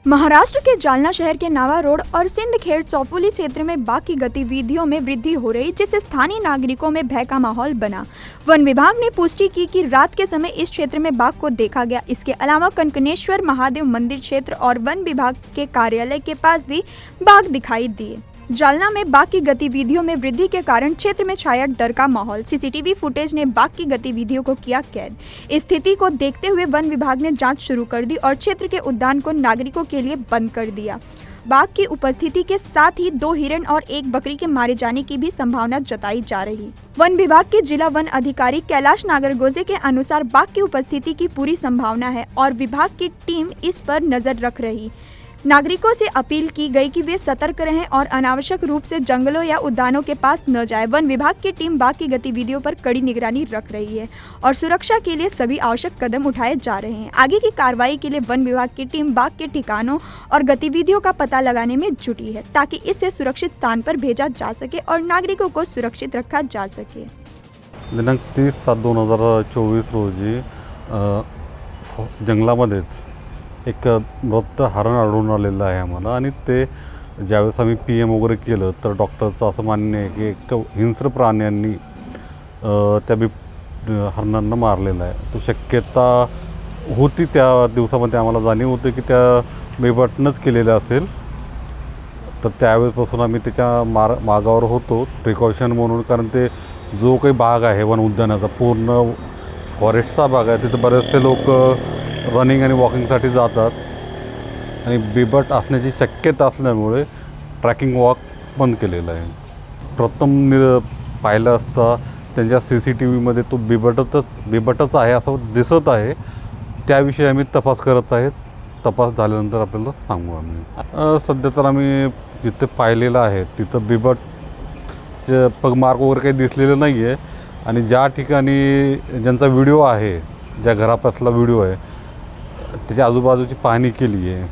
महाराष्ट्र के जालना शहर के नावा रोड और सिंदखेड़ चौफुली क्षेत्र में बाघ की गतिविधियों में वृद्धि हो रही, जिससे स्थानीय नागरिकों में भय का माहौल बना। वन विभाग ने पुष्टि की कि रात के समय इस क्षेत्र में बाघ को देखा गया। इसके अलावा कनकनेश्वर महादेव मंदिर क्षेत्र और वन विभाग के कार्यालय के पास भी बाघ दिखाई दिए। जालना में बाघ की गतिविधियों में वृद्धि के कारण क्षेत्र में छाया डर का माहौल। सीसीटीवी फुटेज ने बाघ की गतिविधियों को किया कैद। स्थिति को देखते हुए वन विभाग ने जांच शुरू कर दी और क्षेत्र के उद्यान को नागरिकों के लिए बंद कर दिया। बाघ की उपस्थिति के साथ ही 2 हिरण और 1 बकरी के मारे जाने की भी संभावना जताई जा रही। वन विभाग के जिला वन अधिकारी कैलाश नागरगोजे के अनुसार बाघ की उपस्थिति की पूरी संभावना है और विभाग की टीम इस पर नजर रख रही। नागरिकों से अपील की गई कि वे सतर्क रहें और अनावश्यक रूप से जंगलों या उद्यानों के पास न जाएं। वन विभाग की टीम बाघ की गतिविधियों पर कड़ी निगरानी रख रही है और सुरक्षा के लिए सभी आवश्यक कदम उठाए जा रहे हैं। आगे की कार्रवाई के लिए वन विभाग की टीम बाघ के ठिकानों और गतिविधियों का पता लगाने में जुटी है, ताकि इसे सुरक्षित स्थान पर भेजा जा सके और नागरिकों को सुरक्षित रखा जा सके। दिनांक 30/7/2024 रोजी जंगलामध्येच एक मृत हरण आढळून आलेलं आहे आम्हाला, आणि ते ज्यावेळेस आम्ही PM वगैरे केलं तर डॉक्टरचं असं मान्य आहे की एक हिंस्र प्राण्यांनी त्या हरणांना मारलेलं आहे। तो शक्यता होती त्या दिवसामध्ये आम्हाला जाणीव होते की त्या बेबटनंच केलेलं असेल, तर त्यावेळेसपासून आम्ही त्याच्या मागावर होतो प्रिकॉशन म्हणून। कारण ते जो काही भाग आहे वन उद्यानाचा पूर्ण फॉरेस्टचा भाग आहे, तिथं बरेचसे लोक रनिंग आणि वॉकिंगसाठी जातात आणि बिबट असण्याची शक्यता असल्यामुळे ट्रॅकिंग वॉक बंद केलेला आहे। प्रथम पाहिलं असता त्यांच्या CCTVमध्ये तो बिबटच आहे असं दिसत आहे। त्याविषयी आम्ही तपास करत आहेत। तपास झाल्यानंतर आपल्याला सांगू आम्ही। सध्या तर आम्ही जिथे पाहिलेलं आहे तिथं बिबटचे पगमार्क वगैरे काही दिसलेलं नाही आहे, आणि ज्या ठिकाणी ज्यांचा व्हिडिओ आहे, ज्या घरापासला व्हिडिओ आहे त्याच्या आजूबाजूची पाहणी केली आहे।